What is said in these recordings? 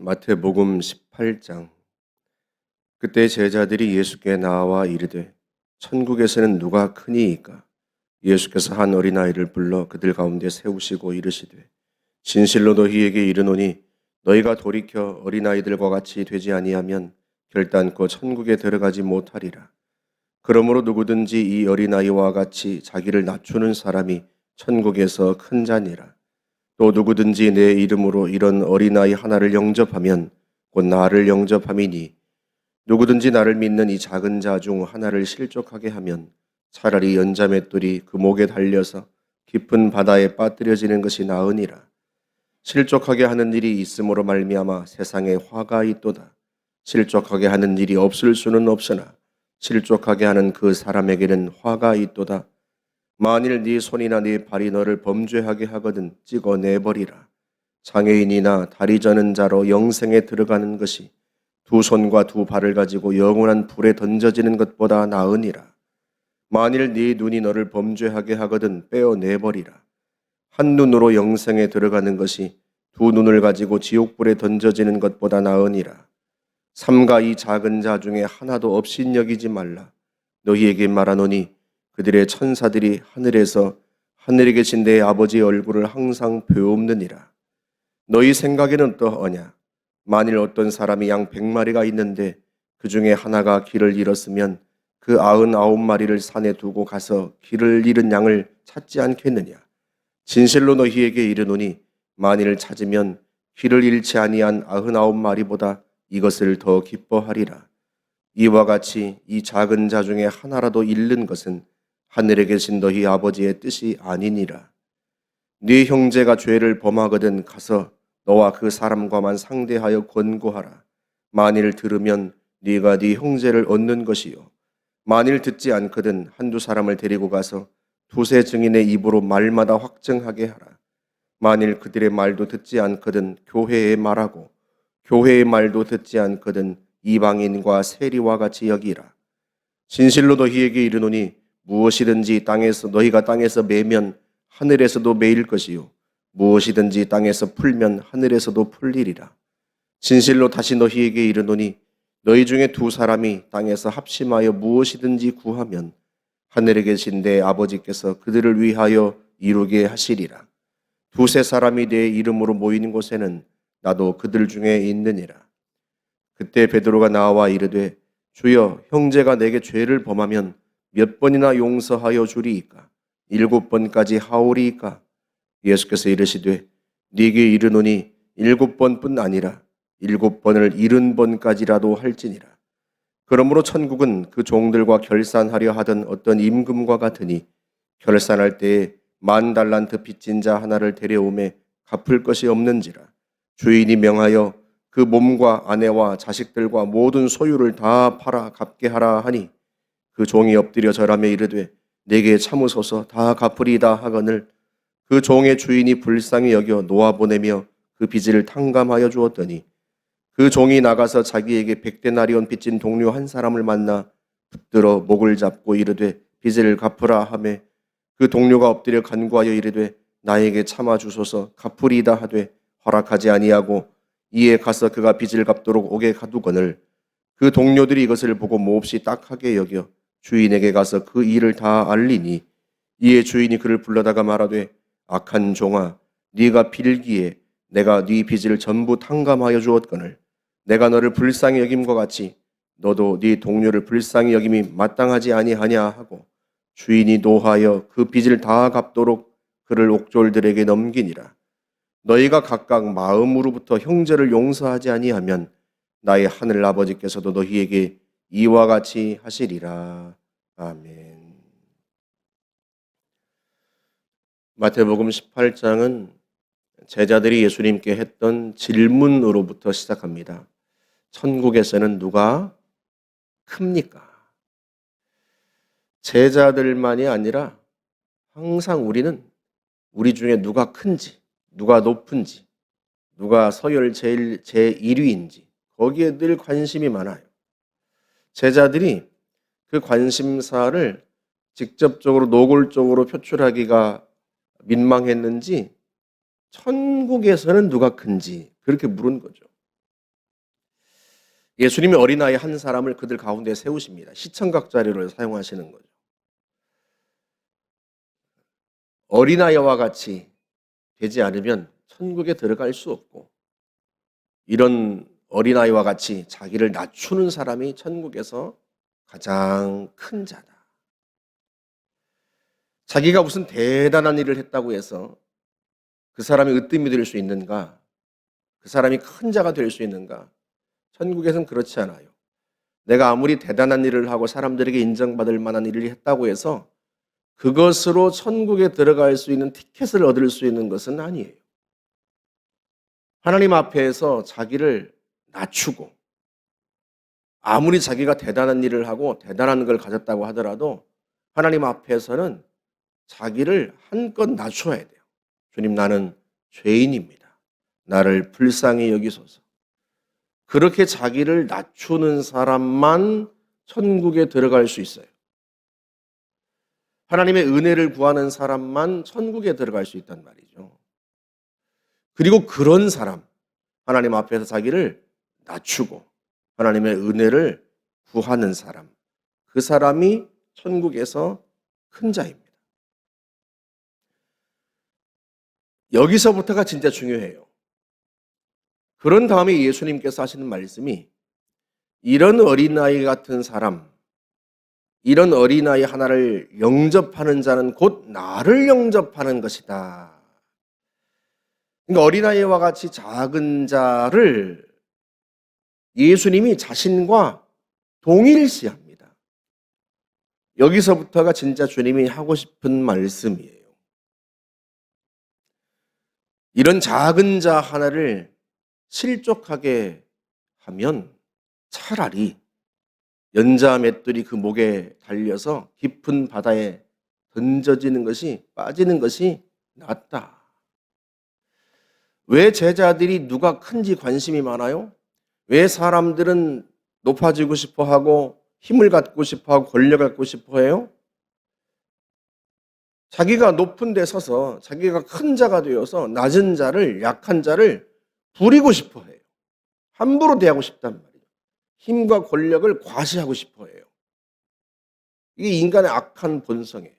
마태복음 18장. 그때 제자들이 예수께 나와 이르되 천국에서는 누가 크니이까? 예수께서 한 어린아이를 불러 그들 가운데 세우시고 이르시되 진실로 너희에게 이르노니 너희가 돌이켜 어린아이들과 같이 되지 아니하면 결단코 천국에 들어가지 못하리라. 그러므로 누구든지 이 어린아이와 같이 자기를 낮추는 사람이 천국에서 큰 자니라. 또 누구든지 내 이름으로 이런 어린아이 하나를 영접하면 곧 나를 영접함이니 누구든지 나를 믿는 이 작은 자 중 하나를 실족하게 하면 차라리 연자맷돌이 그 목에 달려서 깊은 바다에 빠뜨려지는 것이 나으니라. 실족하게 하는 일이 있음으로 말미암아 세상에 화가 있도다. 실족하게 하는 일이 없을 수는 없으나 실족하게 하는 그 사람에게는 화가 있도다. 만일 네 손이나 네 발이 너를 범죄하게 하거든 찍어내버리라. 장애인이나 다리 저는 자로 영생에 들어가는 것이 두 손과 두 발을 가지고 영원한 불에 던져지는 것보다 나으니라. 만일 네 눈이 너를 범죄하게 하거든 빼어내버리라. 한 눈으로 영생에 들어가는 것이 두 눈을 가지고 지옥불에 던져지는 것보다 나으니라. 삼가 이 작은 자 중에 하나도 없인 여기지 말라. 너희에게 말하노니 그들의 천사들이 하늘에서 하늘에 계신 내 아버지의 얼굴을 항상 배옵느니라. 너희 생각에는 어떠하냐? 만일 어떤 사람이 양 100마리가 있는데 그 중에 하나가 길을 잃었으면 그 99마리를 산에 두고 가서 길을 잃은 양을 찾지 않겠느냐? 진실로 너희에게 이르노니 만일 찾으면 길을 잃지 아니한 99마리보다 이것을 더 기뻐하리라. 이와 같이 이 작은 자 중에 하나라도 잃는 것은 하늘에 계신 너희 아버지의 뜻이 아니니라. 네 형제가 죄를 범하거든 가서 너와 그 사람과만 상대하여 권고하라. 만일 들으면 네가 네 형제를 얻는 것이요 만일 듣지 않거든 한두 사람을 데리고 가서 두세 증인의 입으로 말마다 확증하게 하라. 만일 그들의 말도 듣지 않거든 교회에 말하고 교회의 말도 듣지 않거든 이방인과 세리와 같이 여기라. 진실로 너희에게 이르노니 무엇이든지 너희가 땅에서 매면 하늘에서도 매일 것이요 무엇이든지 땅에서 풀면 하늘에서도 풀리리라. 진실로 다시 너희에게 이르노니 너희 중에 두 사람이 땅에서 합심하여 무엇이든지 구하면 하늘에 계신 내 아버지께서 그들을 위하여 이루게 하시리라. 두세 사람이 내 이름으로 모이는 곳에는 나도 그들 중에 있느니라. 그때 베드로가 나와 이르되 주여, 형제가 내게 죄를 범하면 몇 번이나 용서하여 주리이까? 7번까지 하오리이까? 예수께서 이르시되 네게 이르노니 7번뿐 아니라 7번을 70번까지라도 할지니라. 그러므로 천국은 그 종들과 결산하려 하던 어떤 임금과 같으니 결산할 때에 10,000달란트 빚진 자 하나를 데려오매 갚을 것이 없는지라. 주인이 명하여 그 몸과 아내와 자식들과 모든 소유를 다 팔아 갚게 하라 하니 그 종이 엎드려 절하며 이르되 내게 참으소서 다 갚으리이다 하거늘 그 종의 주인이 불쌍히 여겨 놓아보내며 그 빚을 탕감하여 주었더니 그 종이 나가서 자기에게 100데나리온 빚진 동료 한 사람을 만나 붙들어 목을 잡고 이르되 빚을 갚으라 하매 그 동료가 엎드려 간구하여 이르되 나에게 참아 주소서 갚으리이다 하되 허락하지 아니하고 이에 가서 그가 빚을 갚도록 옥에 가두거늘 그 동료들이 이것을 보고 몹시 딱하게 여겨 주인에게 가서 그 일을 다 알리니 이에 주인이 그를 불러다가 말하되 악한 종아, 네가 빌기에 내가 네 빚을 전부 탕감하여 주었거늘 내가 너를 불쌍히 여김과 같이 너도 네 동료를 불쌍히 여김이 마땅하지 아니하냐 하고 주인이 노하여 그 빚을 다 갚도록 그를 옥졸들에게 넘기니라. 너희가 각각 마음으로부터 형제를 용서하지 아니하면 나의 하늘 아버지께서도 너희에게 이와 같이 하시리라. 아멘. 마태복음 18장은 제자들이 예수님께 했던 질문으로부터 시작합니다. 천국에서는 누가 큽니까? 제자들만이 아니라 항상 우리는 우리 중에 누가 큰지, 누가 높은지, 누가 서열 제1위인지 거기에 늘 관심이 많아요. 제자들이 그 관심사를 직접적으로 노골적으로 표출하기가 민망했는지 천국에서는 누가 큰지 그렇게 물은 거죠. 예수님이 어린아이 한 사람을 그들 가운데 세우십니다. 시청각 자료를 사용하시는 거죠. 어린아이와 같이 되지 않으면 천국에 들어갈 수 없고, 이런 어린아이와 같이 자기를 낮추는 사람이 천국에서 가장 큰 자다. 자기가 무슨 대단한 일을 했다고 해서 그 사람이 으뜸이 될 수 있는가? 그 사람이 큰 자가 될 수 있는가? 천국에서는 그렇지 않아요. 내가 아무리 대단한 일을 하고 사람들에게 인정받을 만한 일을 했다고 해서 그것으로 천국에 들어갈 수 있는 티켓을 얻을 수 있는 것은 아니에요. 하나님 앞에서 자기를 낮추고, 아무리 자기가 대단한 일을 하고 대단한 걸 가졌다고 하더라도 하나님 앞에서는 자기를 한껏 낮춰야 돼요. 주님, 나는 죄인입니다. 나를 불쌍히 여기소서. 그렇게 자기를 낮추는 사람만 천국에 들어갈 수 있어요. 하나님의 은혜를 구하는 사람만 천국에 들어갈 수 있단 말이죠. 그리고 그런 사람, 하나님 앞에서 자기를 낮추고 하나님의 은혜를 구하는 사람, 그 사람이 천국에서 큰 자입니다. 여기서부터가 진짜 중요해요. 그런 다음에 예수님께서 하시는 말씀이, 이런 어린아이 같은 사람, 이런 어린아이 하나를 영접하는 자는 곧 나를 영접하는 것이다. 그러니까 어린아이와 같이 작은 자를 예수님이 자신과 동일시합니다. 여기서부터가 진짜 주님이 하고 싶은 말씀이에요. 이런 작은 자 하나를 실족하게 하면 차라리 연자 맷돌이 그 목에 달려서 깊은 바다에 던져지는 것이, 빠지는 것이 낫다. 왜 제자들이 누가 큰지 관심이 많아요? 왜 사람들은 높아지고 싶어 하고 힘을 갖고 싶어 하고 권력을 갖고 싶어 해요? 자기가 높은 데 서서 자기가 큰 자가 되어서 낮은 자를, 약한 자를 부리고 싶어 해요. 함부로 대하고 싶단 말이에요. 힘과 권력을 과시하고 싶어 해요. 이게 인간의 악한 본성이에요.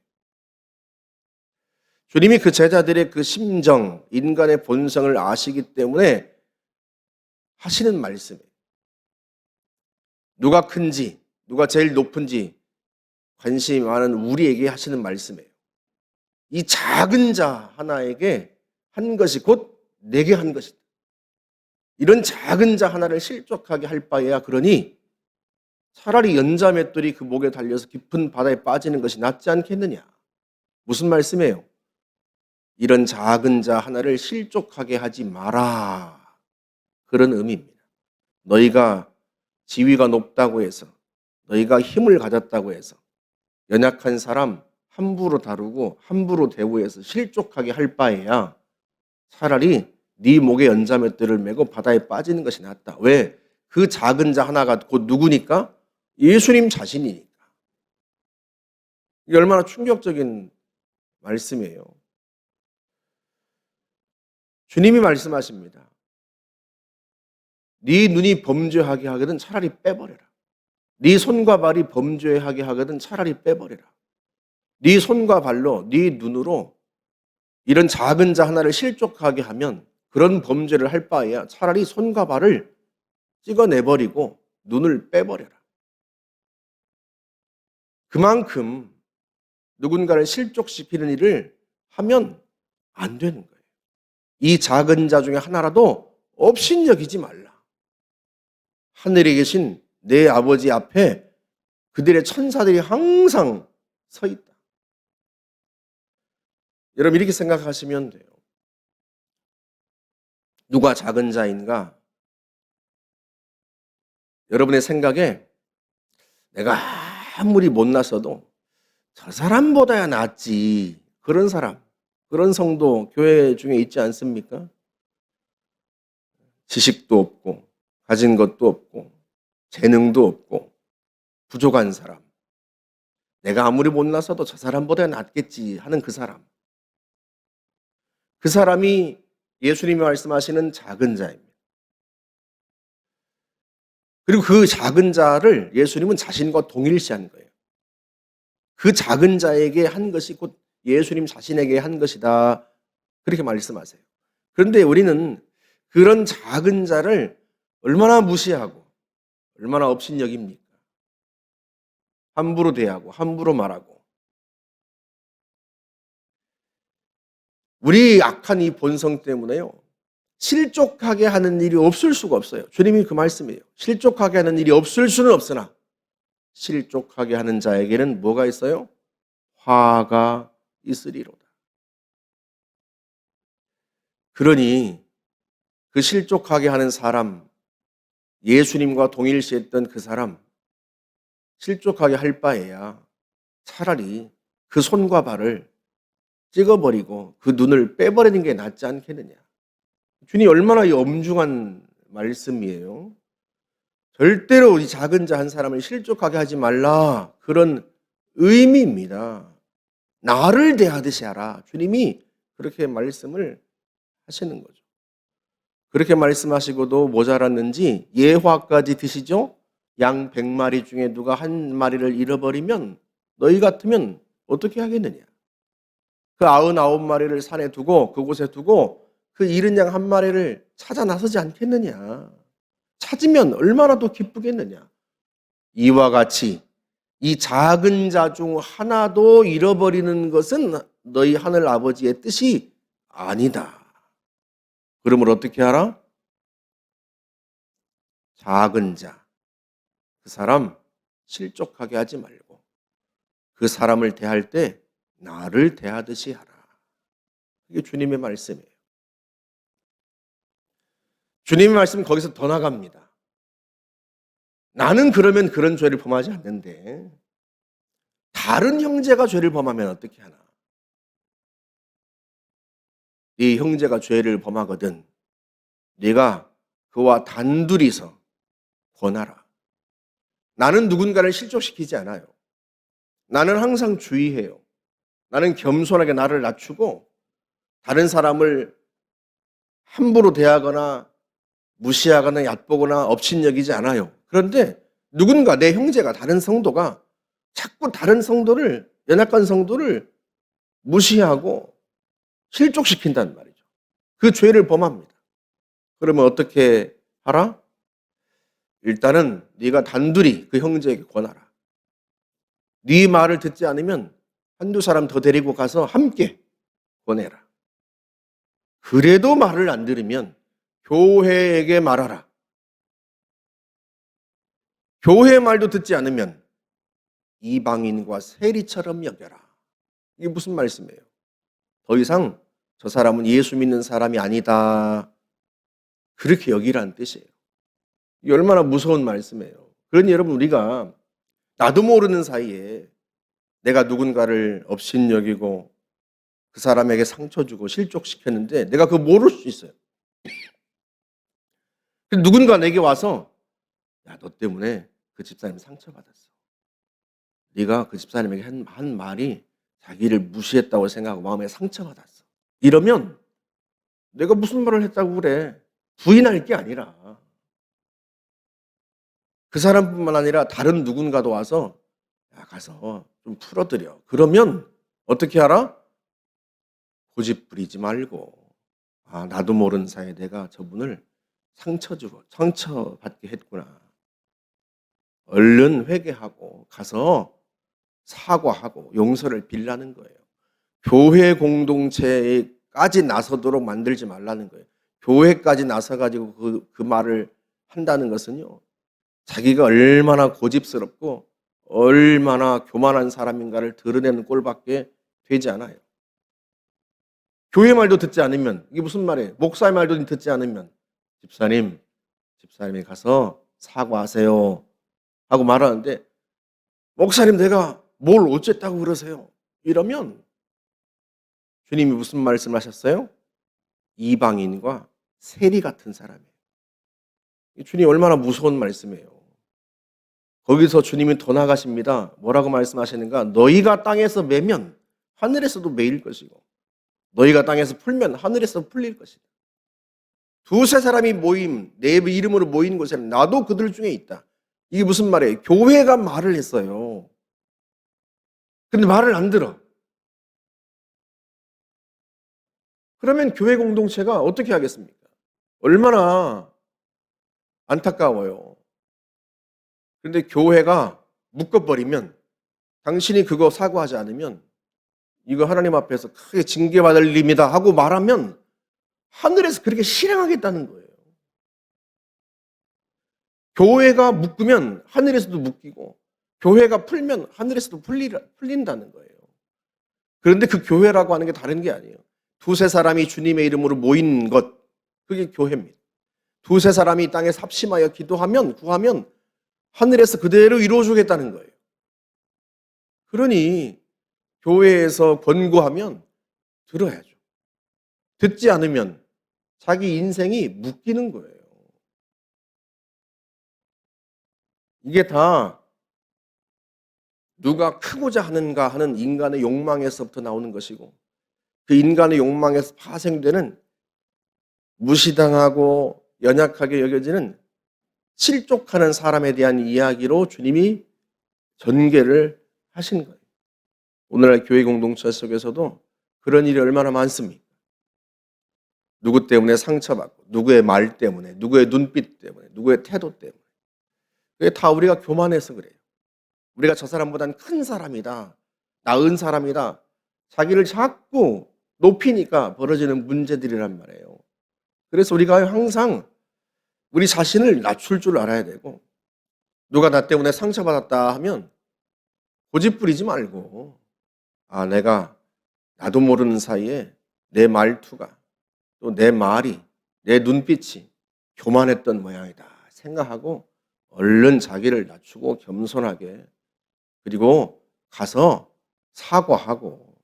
주님이 그 제자들의 그 심정, 인간의 본성을 아시기 때문에 하시는 말씀이에요. 누가 큰지, 누가 제일 높은지 관심이 많은 우리에게 하시는 말씀이에요. 이 작은 자 하나에게 한 것이 곧 내게 한 것이다. 이런 작은 자 하나를 실족하게 할 바에야 그러니 차라리 연자 맷돌이 그 목에 달려서 깊은 바다에 빠지는 것이 낫지 않겠느냐. 무슨 말씀이에요? 이런 작은 자 하나를 실족하게 하지 마라. 그런 의미입니다. 너희가 지위가 높다고 해서, 너희가 힘을 가졌다고 해서 연약한 사람 함부로 다루고 함부로 대우해서 실족하게 할 바에야 차라리 네 목에 연자맷돌을 메고 바다에 빠지는 것이 낫다. 왜? 그 작은 자 하나가 곧 누구니까? 예수님 자신이니까. 이게 얼마나 충격적인 말씀이에요. 주님이 말씀하십니다. 네 눈이 범죄하게 하거든 차라리 빼버려라. 네 손과 발이 범죄하게 하거든 차라리 빼버려라. 네 손과 발로, 네 눈으로 이런 작은 자 하나를 실족하게 하면 그런 범죄를 할 바에야 차라리 손과 발을 찍어내버리고 눈을 빼버려라. 그만큼 누군가를 실족시키는 일을 하면 안 되는 거예요. 이 작은 자 중에 하나라도 업신여기지 말라. 하늘에 계신 내 아버지 앞에 그들의 천사들이 항상 서 있다. 여러분 이렇게 생각하시면 돼요. 누가 작은 자인가? 여러분의 생각에 내가 아무리 못났어도 저 사람보다야 낫지. 그런 사람, 그런 성도 교회 중에 있지 않습니까? 지식도 없고 가진 것도 없고 재능도 없고 부족한 사람. 내가 아무리 못났어도 저 사람보다 낫겠지 하는 그 사람. 그 사람이 예수님이 말씀하시는 작은 자입니다. 그리고 그 작은 자를 예수님은 자신과 동일시한 거예요. 그 작은 자에게 한 것이 곧 예수님 자신에게 한 것이다. 그렇게 말씀하세요. 그런데 우리는 그런 작은 자를 얼마나 무시하고 얼마나 업신여깁니까? 함부로 대하고 함부로 말하고. 우리 악한 이 본성 때문에요. 실족하게 하는 일이 없을 수가 없어요. 주님이 그 말씀이에요. 실족하게 하는 일이 없을 수는 없으나 실족하게 하는 자에게는 뭐가 있어요? 화가 있으리로다. 그러니 그 실족하게 하는 사람, 예수님과 동일시했던 그 사람, 실족하게 할 바에야 차라리 그 손과 발을 찍어버리고 그 눈을 빼버리는 게 낫지 않겠느냐. 주님 얼마나 이 엄중한 말씀이에요. 절대로 이 작은 자 한 사람을 실족하게 하지 말라. 그런 의미입니다. 나를 대하듯이 하라. 주님이 그렇게 말씀을 하시는 거죠. 그렇게 말씀하시고도 모자랐는지 예화까지 드시죠? 양 100마리 중에 누가 한 마리를 잃어버리면 너희 같으면 어떻게 하겠느냐? 그 99마리를 산에 두고 그곳에 두고 그 잃은 양 한 마리를 찾아 나서지 않겠느냐? 찾으면 얼마나 더 기쁘겠느냐? 이와 같이 이 작은 자 중 하나도 잃어버리는 것은 너희 하늘 아버지의 뜻이 아니다. 그러므로 어떻게 하라? 작은 자, 그 사람 실족하게 하지 말고 그 사람을 대할 때 나를 대하듯이 하라. 이게 주님의 말씀이에요. 주님의 말씀은 거기서 더 나갑니다. 나는 그러면 그런 죄를 범하지 않는데 다른 형제가 죄를 범하면 어떻게 하나? 네 형제가 죄를 범하거든 네가 그와 단둘이서 권하라. 나는 누군가를 실족시키지 않아요. 나는 항상 주의해요. 나는 겸손하게 나를 낮추고 다른 사람을 함부로 대하거나 무시하거나 얕보거나 업신여기지 않아요. 그런데 누군가 내 형제가 다른 성도가 자꾸 다른 성도를 연약한 성도를 무시하고 실족시킨단 말이죠. 그 죄를 범합니다. 그러면 어떻게 하라? 일단은 네가 단둘이 그 형제에게 권하라. 네 말을 듣지 않으면 한두 사람 더 데리고 가서 함께 권해라. 그래도 말을 안 들으면 교회에게 말하라. 교회의 말도 듣지 않으면 이방인과 세리처럼 여겨라. 이게 무슨 말씀이에요? 더 이상 저 사람은 예수 믿는 사람이 아니다. 그렇게 여기라는 뜻이에요. 이게 얼마나 무서운 말씀이에요. 그러니 여러분 우리가 나도 모르는 사이에 내가 누군가를 업신여기고 그 사람에게 상처 주고 실족시켰는데 내가 그거 모를 수 있어요. 누군가 내게 와서 야, 너 때문에 그 집사님 상처받았어. 네가 그 집사님에게 한 말이 자기를 무시했다고 생각하고 마음에 상처받았어. 이러면 내가 무슨 말을 했다고 그래. 부인할 게 아니라 그 사람뿐만 아니라 다른 누군가도 와서 야, 가서 좀 풀어드려. 그러면 어떻게 하라? 고집 부리지 말고 아, 나도 모르는 사이에 내가 저분을 상처받게 했구나. 얼른 회개하고 가서 사과하고 용서를 빌라는 거예요. 교회 공동체까지 나서도록 만들지 말라는 거예요. 교회까지 나서가지고 그 말을 한다는 것은요. 자기가 얼마나 고집스럽고 얼마나 교만한 사람인가를 드러내는 꼴밖에 되지 않아요. 교회 말도 듣지 않으면 이게 무슨 말이에요? 목사의 말도 듣지 않으면 집사님이 가서 사과하세요 하고 말하는데 목사님 내가 뭘 어쨌다고 그러세요? 이러면 주님이 무슨 말씀하셨어요? 이방인과 세리 같은 사람이에요. 주님이 얼마나 무서운 말씀이에요. 거기서 주님이 더 나가십니다. 뭐라고 말씀하시는가? 너희가 땅에서 매면 하늘에서도 매일 것이고 너희가 땅에서 풀면 하늘에서 풀릴 것이다. 두세 사람이 내 이름으로 모인 곳에 나도 그들 중에 있다. 이게 무슨 말이에요? 교회가 말을 했어요. 근데 말을 안 들어. 그러면 교회 공동체가 어떻게 하겠습니까? 얼마나 안타까워요. 그런데 교회가 묶어버리면, 당신이 그거 사과하지 않으면 이거 하나님 앞에서 크게 징계받을 일입니다 하고 말하면 하늘에서 그렇게 실행하겠다는 거예요. 교회가 묶으면 하늘에서도 묶이고, 교회가 풀면 하늘에서도 풀린다는 거예요. 그런데 그 교회라고 하는 게 다른 게 아니에요. 두세 사람이 주님의 이름으로 모인 것, 그게 교회입니다. 두세 사람이 땅에 삽심하여 구하면 하늘에서 그대로 이루어주겠다는 거예요. 그러니 교회에서 권고하면 들어야죠. 듣지 않으면 자기 인생이 묶이는 거예요. 이게 다 누가 크고자 하는가 하는 인간의 욕망에서부터 나오는 것이고, 그 인간의 욕망에서 파생되는 무시당하고 연약하게 여겨지는 실족하는 사람에 대한 이야기로 주님이 전개를 하신 거예요. 오늘날 교회 공동체 속에서도 그런 일이 얼마나 많습니까? 누구 때문에 상처받고, 누구의 말 때문에, 누구의 눈빛 때문에, 누구의 태도 때문에. 그게 다 우리가 교만해서 그래요. 우리가 저 사람보다는 큰 사람이다, 나은 사람이다, 자기를 자꾸 높이니까 벌어지는 문제들이란 말이에요. 그래서 우리가 항상 우리 자신을 낮출 줄 알아야 되고, 누가 나 때문에 상처받았다 하면 고집 부리지 말고, 나도 모르는 사이에 내 말투가, 또 내 말이, 내 눈빛이 교만했던 모양이다 생각하고 얼른 자기를 낮추고 겸손하게, 그리고 가서 사과하고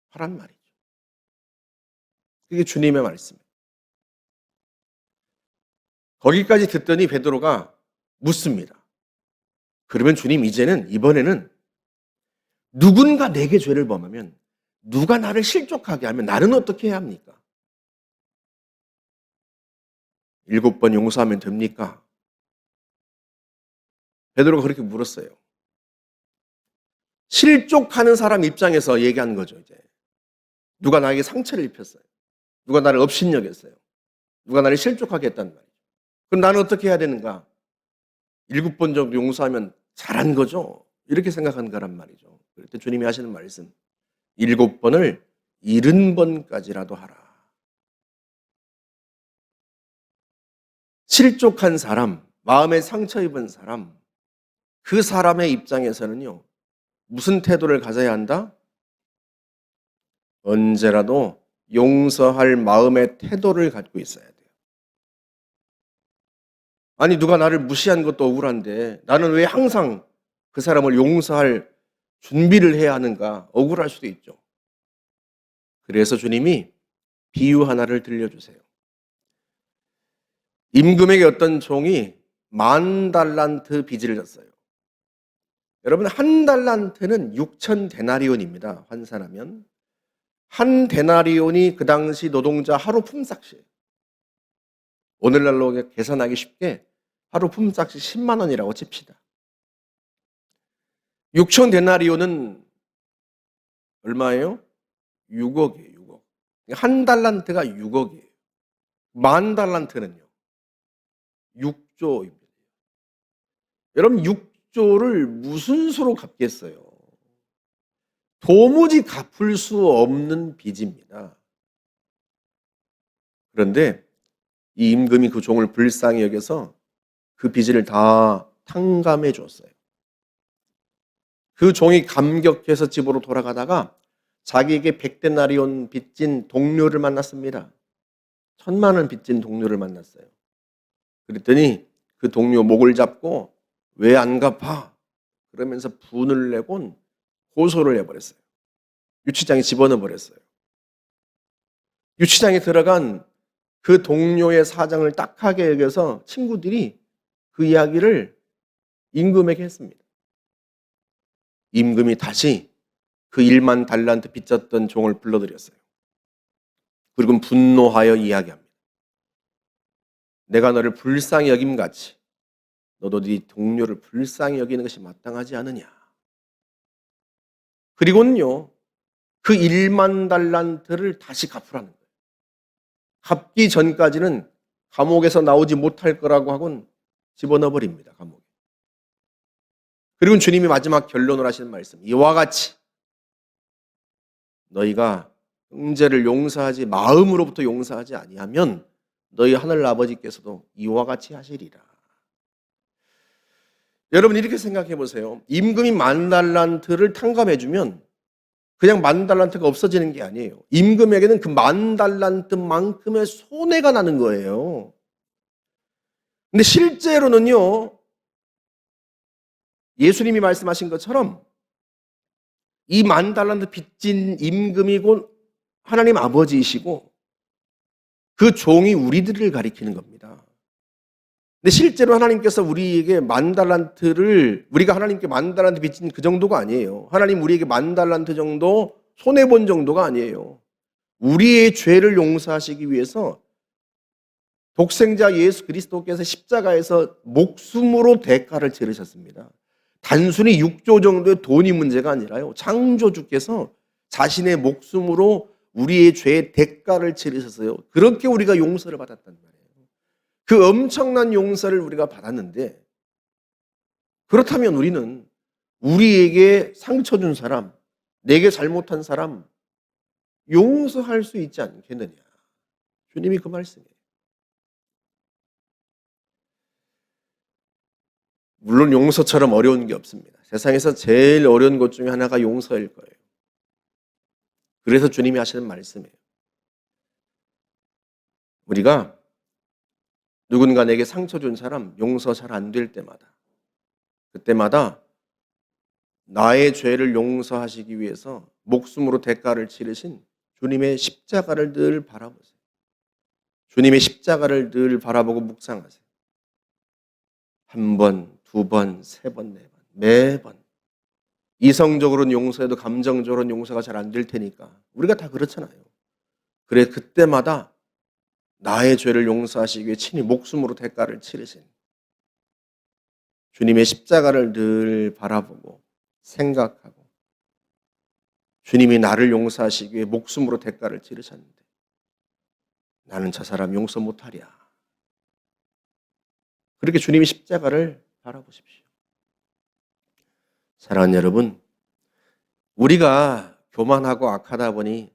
하란 말이죠. 그게 주님의 말씀이에요. 거기까지 듣더니 베드로가 묻습니다. 그러면 주님, 이번에는 누군가 내게 죄를 범하면, 누가 나를 실족하게 하면 나는 어떻게 해야 합니까? 7번 용서하면 됩니까? 베드로가 그렇게 물었어요. 실족하는 사람 입장에서 얘기하는 거죠. 이제 누가 나에게 상처를 입혔어요. 누가 나를 업신여겼어요. 누가 나를 실족하게 했단 말이에요. 그럼 나는 어떻게 해야 되는가? 7번 정도 용서하면 잘한 거죠. 이렇게 생각한 거란 말이죠. 그럴 때 주님이 하시는 말씀, 7번을 70번까지라도 하라. 실족한 사람, 마음에 상처 입은 사람, 그 사람의 입장에서는요, 무슨 태도를 가져야 한다? 언제라도 용서할 마음의 태도를 갖고 있어야 돼요. 아니, 누가 나를 무시한 것도 억울한데 나는 왜 항상 그 사람을 용서할 준비를 해야 하는가? 억울할 수도 있죠. 그래서 주님이 비유 하나를 들려주세요. 임금에게 어떤 종이 10,000달란트 빚을 졌어요. 여러분, 1달란트는 6,000데나리온입니다. 환산하면. 1데나리온이 그 당시 노동자 하루 품삯이에요. 오늘날로 계산하기 쉽게 하루 품삯이 10만 원이라고 칩시다. 6,000데나리온은 얼마예요? 6억이에요. 6억. 1달란트가 6억이에요. 10,000달란트는요 6조입니다. 여러분, 6조를 무슨 수로 갚겠어요? 도무지 갚을 수 없는 빚입니다. 그런데 이 임금이 그 종을 불쌍히 여겨서 그 빚을 다 탕감해 줬어요. 그 종이 감격해서 집으로 돌아가다가 자기에게 100데나리온 빚진 동료를 만났습니다. 1,000만 원 빚진 동료를 만났어요. 그랬더니 그 동료 목을 잡고 왜 안 갚아? 그러면서 분을 내곤 고소를 해버렸어요. 유치장에 집어넣어 버렸어요. 유치장에 들어간 그 동료의 사정을 딱하게 여겨서 친구들이 그 이야기를 임금에게 했습니다. 임금이 다시 그 1만 달란트 빚졌던 종을 불러들였어요. 그리고 분노하여 이야기합니다. 내가 너를 불쌍히 여김같이 너도 네 동료를 불쌍히 여기는 것이 마땅하지 않으냐. 그리고는요, 그 1만 달란트를 다시 갚으라는 거예요. 갚기 전까지는 감옥에서 나오지 못할 거라고 하고는 집어넣어 버립니다. 감옥에. 그리고 주님이 마지막 결론을 하시는 말씀, 이와 같이 너희가 형제를 용서하지 마음으로부터 용서하지 아니하면 너희 하늘 아버지께서도 이와 같이 하시리라. 여러분 이렇게 생각해 보세요. 임금이 10,000달란트를 탕감해 주면 그냥 10,000달란트가 없어지는 게 아니에요. 임금에게는 그 10,000달란트만큼의 손해가 나는 거예요. 근데 실제로는요, 예수님이 말씀하신 것처럼 이 10,000달란트 빚진 임금이 곧 하나님 아버지이시고 그 종이 우리들을 가리키는 겁니다. 근데 실제로 하나님께서 우리에게 10,000달란트를, 우리가 하나님께 10,000달란트 빚진 그 정도가 아니에요. 하나님 우리에게 10,000달란트 정도 손해본 정도가 아니에요. 우리의 죄를 용서하시기 위해서 독생자 예수 그리스도께서 십자가에서 목숨으로 대가를 치르셨습니다. 단순히 6조 정도의 돈이 문제가 아니라요, 창조주께서 자신의 목숨으로 우리의 죄의 대가를 치르셨어요. 그렇게 우리가 용서를 받았단 말이에요. 그 엄청난 용서를 우리가 받았는데, 그렇다면 우리는 우리에게 상처 준 사람, 내게 잘못한 사람 용서할 수 있지 않겠느냐. 주님이 그 말씀이에요. 물론 용서처럼 어려운 게 없습니다. 세상에서 제일 어려운 것 중에 하나가 용서일 거예요. 그래서 주님이 하시는 말씀이에요. 우리가 누군가 내게 상처 준 사람 용서 잘 안 될 때마다, 그때마다 나의 죄를 용서하시기 위해서 목숨으로 대가를 치르신 주님의 십자가를 늘 바라보세요. 주님의 십자가를 늘 바라보고 묵상하세요. 한 번, 두 번, 세 번, 네 번, 매번. 이성적으로는 용서해도 감정적으로는 용서가 잘 안 될 테니까 우리가 다 그렇잖아요. 그래, 그때마다 나의 죄를 용서하시기 위해 친히 목숨으로 대가를 치르신 주님의 십자가를 늘 바라보고 생각하고, 주님이 나를 용서하시기 위해 목숨으로 대가를 치르셨는데 나는 저 사람 용서 못하랴. 그렇게 주님의 십자가를 바라보십시오. 사랑하는 여러분, 우리가 교만하고 악하다 보니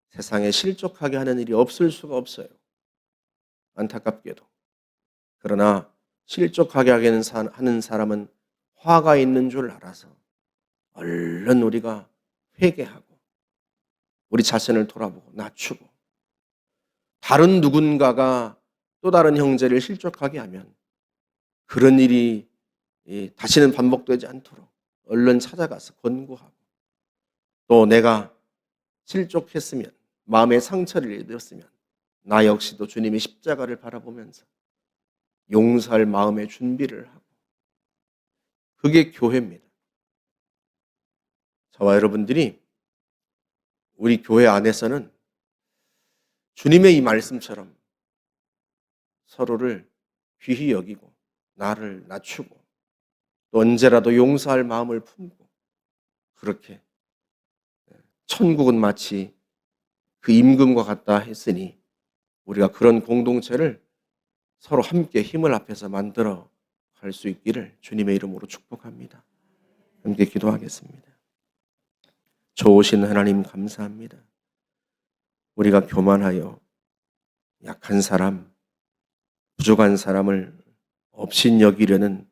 세상에 실족하게 하는 일이 없을 수가 없어요. 안타깝게도. 그러나 실족하게 하는 사람은 화가 있는 줄 알아서 얼른 우리가 회개하고 우리 자신을 돌아보고 낮추고, 다른 누군가가 또 다른 형제를 실족하게 하면 그런 일이 다시는 반복되지 않도록 얼른 찾아가서 권고하고, 또 내가 실족했으면, 마음의 상처를 입었으면 나 역시도 주님의 십자가를 바라보면서 용서할 마음의 준비를 하고, 그게 교회입니다. 저와 여러분들이 우리 교회 안에서는 주님의 이 말씀처럼 서로를 귀히 여기고 나를 낮추고 또 언제라도 용서할 마음을 품고, 그렇게 천국은 마치 그 임금과 같다 했으니 우리가 그런 공동체를 서로 함께 힘을 합해서 만들어 갈 수 있기를 주님의 이름으로 축복합니다. 함께 기도하겠습니다. 좋으신 하나님 감사합니다. 우리가 교만하여 약한 사람, 부족한 사람을 업신여기려는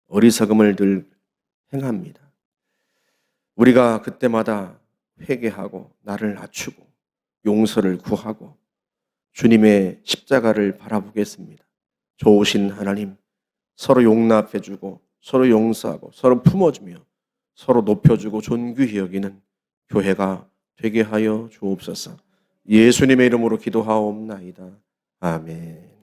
어리석음을 늘 행합니다. 우리가 그때마다 회개하고 나를 낮추고 용서를 구하고 주님의 십자가를 바라보겠습니다. 좋으신 하나님, 서로 용납해주고 서로 용서하고 서로 품어주며 서로 높여주고 존귀히 여기는 교회가 되게 하여 주옵소서. 예수님의 이름으로 기도하옵나이다. 아멘.